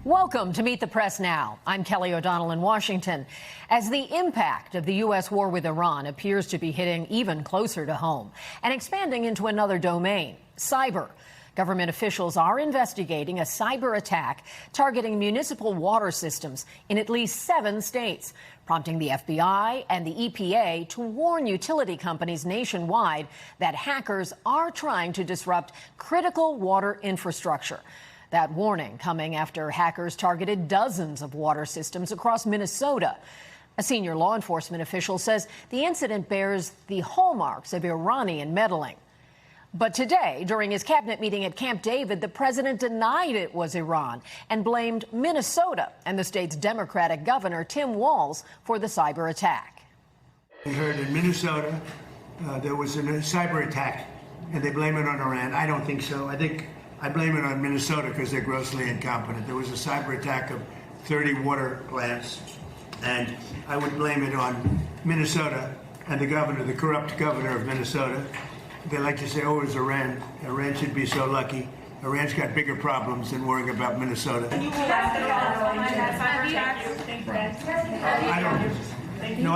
Welcome to Meet the Press Now. I'm Kelly O'Donnell in Washington. As the impact of the U.S. war with Iran appears to be hitting even closer to home and expanding into another domain, cyber. Government officials are investigating a cyber attack targeting municipal water systems in at least 7 states, prompting the FBI and the EPA to warn utility companies nationwide that hackers are trying to disrupt critical water infrastructure. That warning coming after hackers targeted dozens of water systems across Minnesota. A senior law enforcement official says the incident bears the hallmarks of Iranian meddling. But today, during his cabinet meeting at Camp David, the president denied it was Iran and blamed Minnesota and the state's Democratic governor, Tim Walz, for the cyber attack. We heard in Minnesota there was a cyber attack, and they blame it on Iran. I don't think so. I blame it on Minnesota because they're grossly incompetent. There was a cyber attack of 30 water plants, and I would blame it on Minnesota and the governor, the corrupt governor of Minnesota. They like to say, oh, it was Iran. Iran should be so lucky. Iran's got bigger problems than worrying about Minnesota. I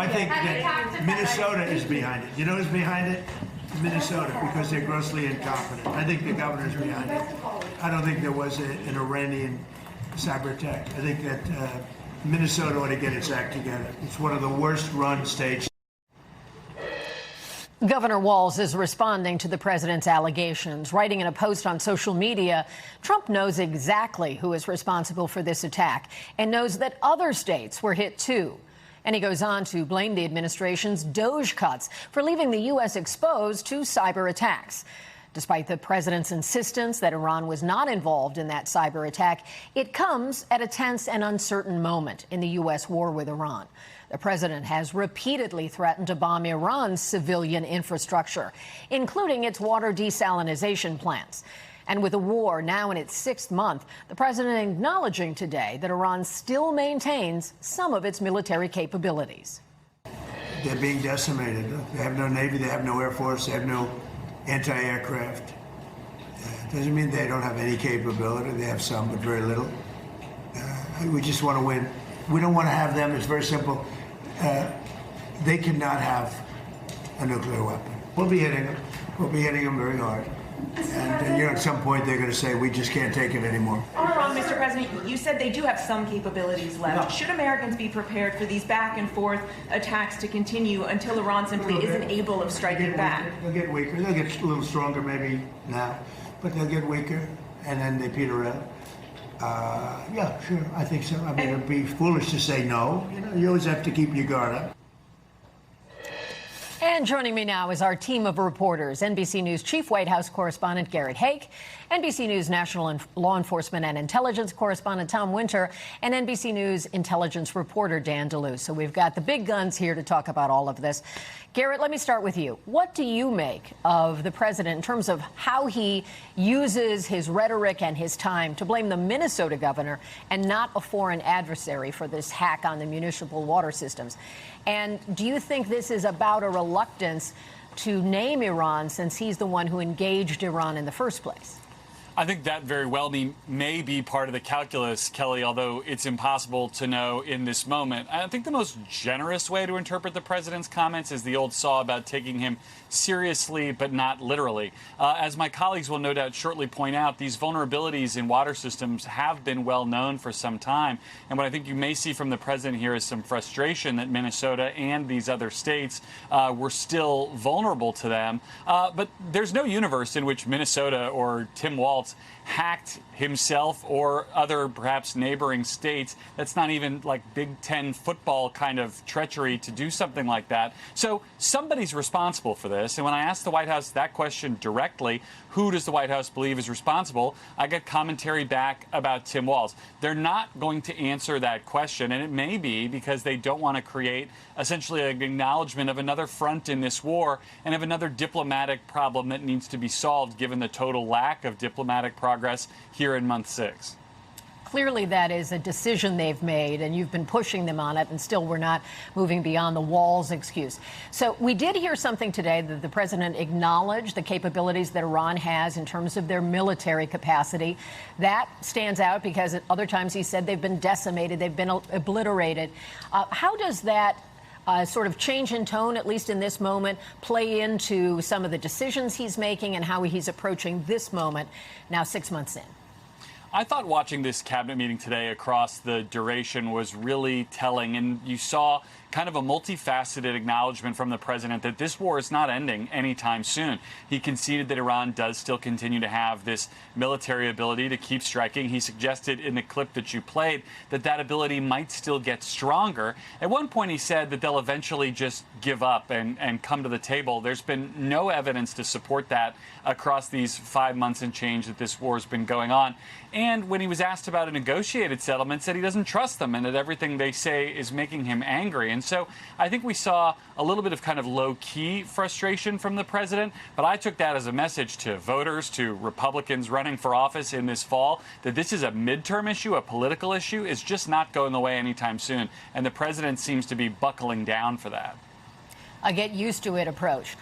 think that Minnesota is behind it. You know who's behind it? Minnesota, because they're grossly incompetent. I think the governor's behind it. I don't think there was an Iranian cyber attack. I think that Minnesota ought to get its act together. It's one of the worst run states. Governor Walz is responding to the president's allegations. Writing in a post on social media, Trump knows exactly who is responsible for this attack and knows that other states were hit too. And he goes on to blame the administration's DOGE cuts for leaving the U.S. exposed to cyber attacks. Despite the president's insistence that Iran was not involved in that cyber attack, it comes at a tense and uncertain moment in the U.S. war with Iran. The president has repeatedly threatened to bomb Iran's civilian infrastructure, including its water desalination plants. And with the war now in its 6th month, the president acknowledging today that Iran still maintains some of its military capabilities. They're being decimated. They have no Navy, they have no Air Force, they have no anti-aircraft. Doesn't mean they don't have any capability. They have some, but very little. We just want to win. We don't want to have them. It's very simple. They cannot have a nuclear weapon. We'll be hitting them. We'll be hitting them very hard. And at some point, they're going to say, we just can't take it anymore. On Iran, Mr. President, you said they do have some capabilities left. No. Should Americans be prepared for these back and forth attacks to continue until Iran simply isn't able of striking back? They'll get weaker. They'll get a little stronger maybe now, but they'll get weaker, and then they peter out. Yeah, sure, I think so. I mean, it'd be foolish to say no. You always have to keep your guard up. And joining me now is our team of reporters, NBC News Chief White House correspondent Garrett Haake, NBC News National Law Enforcement and Intelligence correspondent Tom Winter, and NBC News intelligence reporter Dan Luce. So we've got the big guns here to talk about all of this. Garrett, let me start with you. What do you make of the president in terms of how he uses his rhetoric and his time to blame the Minnesota governor and not a foreign adversary for this hack on the municipal water systems? And do you think this is about a reluctance to name Iran since he's the one who engaged Iran in the first place? I think that very well may be part of the calculus, Kelly, although it's impossible to know in this moment. I think the most generous way to interpret the president's comments is the old saw about taking him seriously but not literally. As my colleagues will no doubt shortly point out, these vulnerabilities in water systems have been well known for some time. And what I think you may see from the president here is some frustration that Minnesota and these other states were still vulnerable to them. But there's no universe in which Minnesota or Tim Walz hacked himself or other perhaps neighboring states. That's not even like Big Ten football kind of treachery to do something like that. So somebody's responsible for this. And when I asked the White House that question directly, who does the White House believe is responsible, I got commentary back about Tim Walz. They're not going to answer that question, and it may be because they don't want to create essentially an acknowledgement of another front in this war and of another diplomatic problem that needs to be solved given the total lack of diplomatic progress here in month 6. Clearly, that is a decision they've made, and you've been pushing them on it, and still we're not moving beyond the Walz excuse. So we did hear something today that the president acknowledged the capabilities that Iran has in terms of their military capacity. That stands out because at other times he said they've been decimated, they've been obliterated. How does that sort of change in tone, at least in this moment, play into some of the decisions he's making and how he's approaching this moment now 6 months in? I thought watching this cabinet meeting today across the duration was really telling, and you saw kind of a multifaceted acknowledgement from the president that this war is not ending anytime soon. He conceded that Iran does still continue to have this military ability to keep striking. He suggested in the clip that you played that that ability might still get stronger. At one point, he said that they'll eventually just give up and come to the table. There's been no evidence to support that across these 5 months and change that this war has been going on. And when he was asked about a negotiated settlement, said he doesn't trust them and that everything they say is making him angry. And so I think we saw a little bit of kind of low-key frustration from the president, but I took that as a message to voters, to Republicans running for office in this fall, that this is a midterm issue, a political issue. It's just not going away anytime soon. And the president seems to be buckling down for that. A get used to it approach.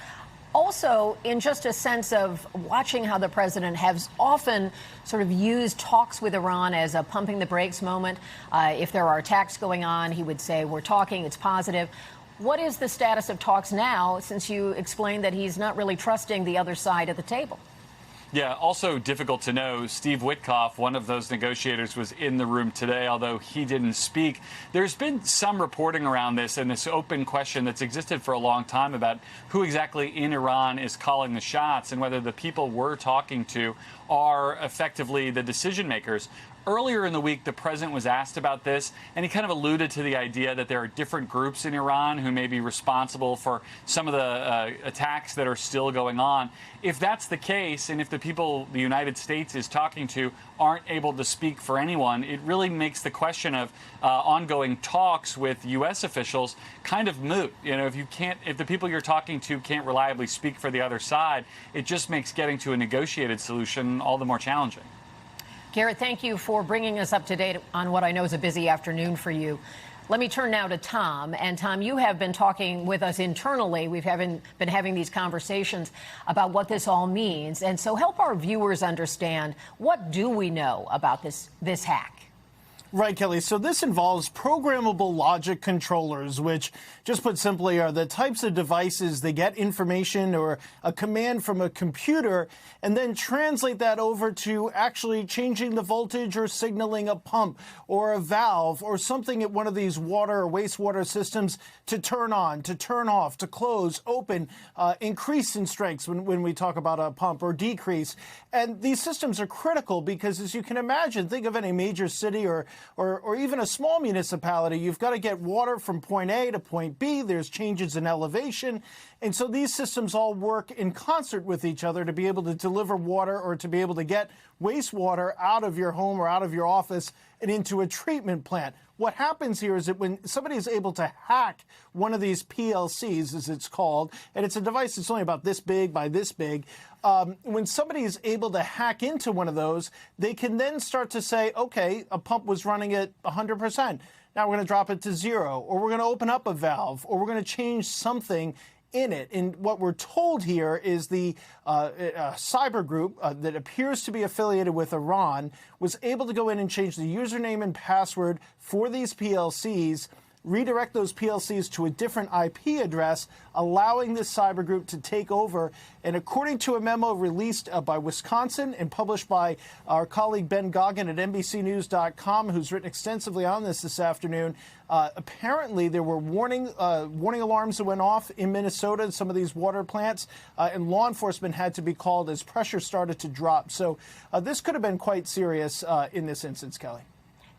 Also, in just a sense of watching how the president has often sort of used talks with Iran as a pumping the brakes moment. If there are attacks going on, he would say, we're talking, it's positive. What is the status of talks now, since you explained that he's not really trusting the other side at the table? Yeah, also difficult to know. Steve Witkoff, one of those negotiators, was in the room today, although he didn't speak. There's been some reporting around this and this open question that's existed for a long time about who exactly in Iran is calling the shots and whether the people we're talking to are effectively the decision makers. Earlier in the week, the president was asked about this, and he kind of alluded to the idea that there are different groups in Iran who may be responsible for some of the attacks that are still going on. If that's the case, and if the people the United States is talking to aren't able to speak for anyone, it really makes the question of ongoing talks with U.S. officials kind of moot. You know, if the people you're talking to can't reliably speak for the other side, it just makes getting to a negotiated solution all the more challenging. Garrett, thank you for bringing us up to date on what I know is a busy afternoon for you. Let me turn now to Tom. And Tom, you have been talking with us internally. We've been having these conversations about what this all means. And so help our viewers understand, what do we know about this hack? Right, Kelly. So this involves programmable logic controllers, which, just put simply, are the types of devices that get information or a command from a computer and then translate that over to actually changing the voltage or signaling a pump or a valve or something at one of these water or wastewater systems to turn on, to turn off, to close, open, increase in strengths when we talk about a pump, or decrease. And these systems are critical because, as you can imagine, think of any major city or even a small municipality. You've got to get water from point A to point B. There's changes in elevation. And so these systems all work in concert with each other to be able to deliver water or to be able to get wastewater out of your home or out of your office and into a treatment plant. What happens here is that when somebody is able to hack one of these PLCs, as it's called, and it's a device that's only about this big by this big, when somebody is able to hack into one of those, they can then start to say, okay, a pump was running at 100%. Now we're going to drop it to 0, or we're going to open up a valve, or we're going to change something in it. And what we're told here is the cyber group that appears to be affiliated with Iran was able to go in and change the username and password for these PLCs, redirect those PLCs to a different IP address, allowing this cyber group to take over. And according to a memo released by Wisconsin and published by our colleague Ben Goggin at NBCnews.com, who's written extensively on this afternoon, apparently there were warning alarms that went off in Minnesota in some of these water plants, and law enforcement had to be called as pressure started to drop. So this could have been quite serious in this instance, Kelly.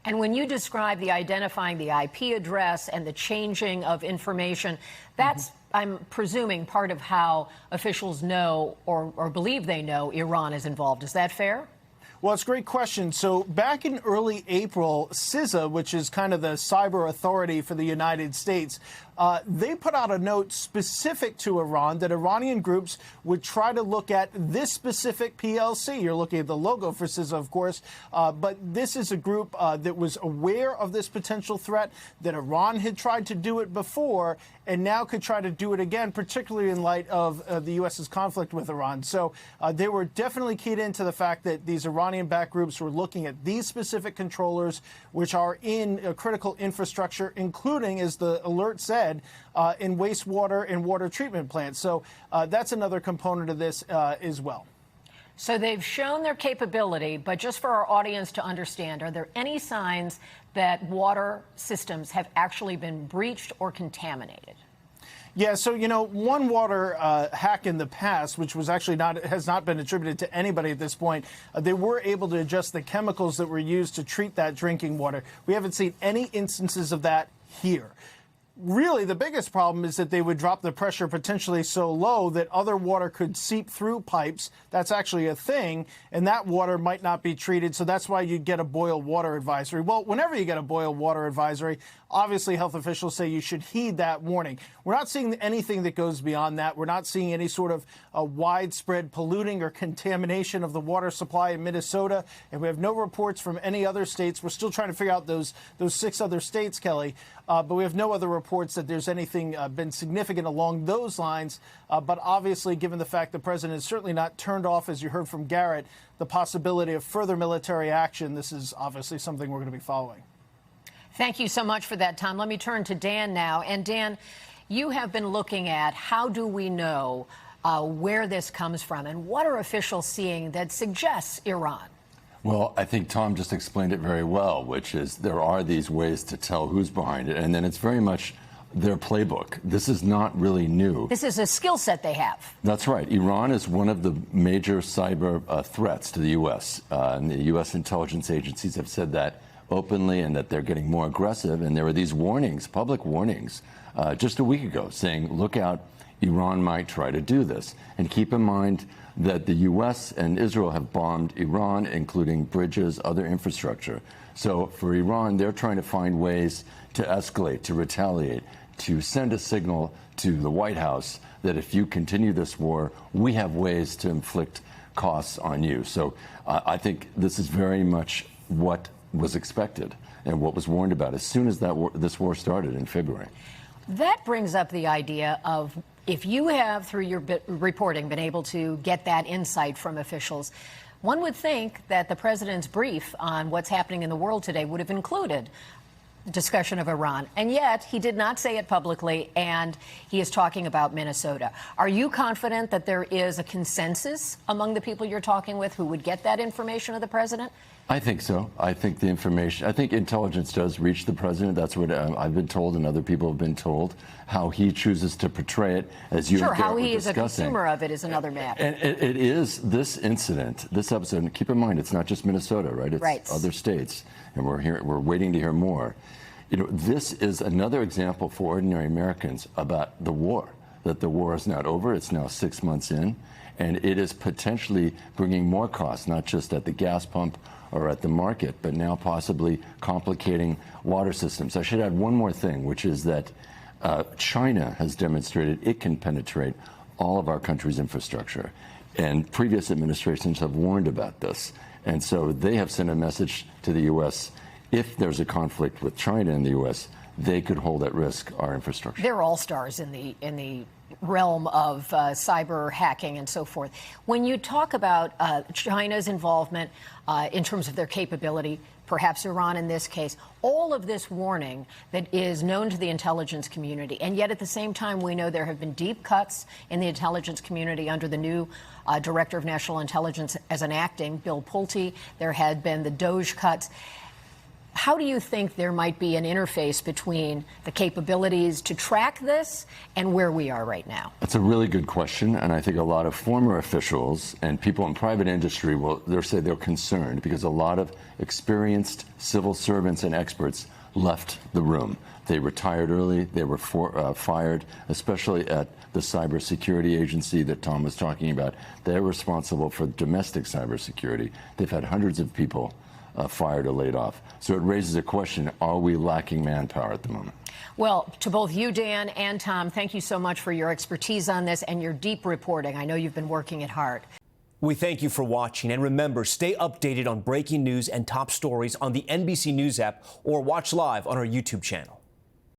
And when you describe the identifying the IP address and the changing of information, that's, I'm presuming, part of how officials know or believe they know Iran is involved. Is that fair? Well, it's a great question. So back in early April, CISA, which is kind of the cyber authority for the United States, they put out a note specific to Iran that Iranian groups would try to look at this specific PLC. You're looking at the logo for CISA, of course, but this is a group that was aware of this potential threat, that Iran had tried to do it before and now could try to do it again, particularly in light of the U.S.'s conflict with Iran. So they were definitely keyed into the fact that these Iranian-backed groups were looking at these specific controllers, which are in critical infrastructure, including, as the alert said, in wastewater and water treatment plants. So that's another component of this as well. So they've shown their capability, but just for our audience to understand, are there any signs that water systems have actually been breached or contaminated? Yeah, so, one water hack in the past, which was actually has not been attributed to anybody at this point, they were able to adjust the chemicals that were used to treat that drinking water. We haven't seen any instances of that here. Really, the biggest problem is that they would drop the pressure potentially so low that other water could seep through pipes. That's actually a thing, and that water might not be treated, so that's why you get a boil water advisory. Well, whenever you get a boil water advisory, obviously health officials say you should heed that warning. We're not seeing anything that goes beyond that. We're not seeing any sort of widespread polluting or contamination of the water supply in Minnesota, and we have no reports from any other states. We're still trying to figure out those 6 other states, Kelly, but we have no other reports that there's anything been significant along those lines. But obviously, given the fact the president has certainly not turned off, as you heard from Garrett, the possibility of further military action, this is obviously something we're going to be following. Thank you so much for that, Tom. Let me turn to Dan now. And Dan, you have been looking at how do we know where this comes from, and what are officials seeing that suggests Iran? Well, I think Tom just explained it very well, which is there are these ways to tell who's behind it, and then it's very much their playbook. This is not really new. This is a skill set they have. That's right. Iran is one of the major cyber threats to the U.S. And the U.S. intelligence agencies have said that openly, and that they're getting more aggressive. And there were these warnings, public warnings, just a week ago saying, look out, Iran might try to do this. And keep in mind that the U.S. and Israel have bombed Iran, including bridges, other infrastructure. So for Iran, they're trying to find ways to escalate, to retaliate, to send a signal to the White House that if you continue this war, we have ways to inflict costs on you. So I think this is very much what was expected and what was warned about as soon as this war started in February. That brings up the idea of, if you have, through your reporting, been able to get that insight from officials, one would think that the president's brief on what's happening in the world today would have included discussion of Iran. And yet he did not say it publicly, and he is talking about Minnesota. Are you confident that there is a consensus among the people you're talking with who would get that information of the president? I think so. I think the information, I think intelligence does reach the president. That's what I've been told, and other people have been told. How he chooses to portray it, as you and Garrett were discussing. Sure, how he is a consumer of it is another matter. And it is this incident, this episode, and keep in mind, it's not just Minnesota, right? It's other states, and we're waiting to hear more. This is another example for ordinary Americans about the war, that the war is not over. It's now 6 months in, and it is potentially bringing more costs, not just at the gas pump or at the market, but now possibly complicating water systems. I should add one more thing, which is that China has demonstrated it can penetrate all of our country's infrastructure. And previous administrations have warned about this. And so they have sent a message to the U.S. If there's a conflict with China and the U.S., they could hold at risk our infrastructure. They're all stars in the realm of cyber hacking and so forth. When you talk about China's involvement in terms of their capability, perhaps Iran in this case, all of this warning that is known to the intelligence community, and yet at the same time we know there have been deep cuts in the intelligence community under the new Director of National Intelligence as an acting, Bill Pulte. There had been the Doge cuts. How do you think there might be an interface between the capabilities to track this and where we are right now? That's a really good question, and I think a lot of former officials and people in private industry they'll say they're concerned because a lot of experienced civil servants and experts left the room. They retired early. They were fired, especially at the cybersecurity agency that Tom was talking about. They're responsible for domestic cybersecurity. They've had hundreds of people fired or laid off. So it raises a question, are we lacking manpower at the moment? Well, to both you, Dan, and Tom, thank you so much for your expertise on this and your deep reporting. I know you've been working it hard. We thank you for watching, and remember, stay updated on breaking news and top stories on the NBC News app or watch live on our YouTube channel.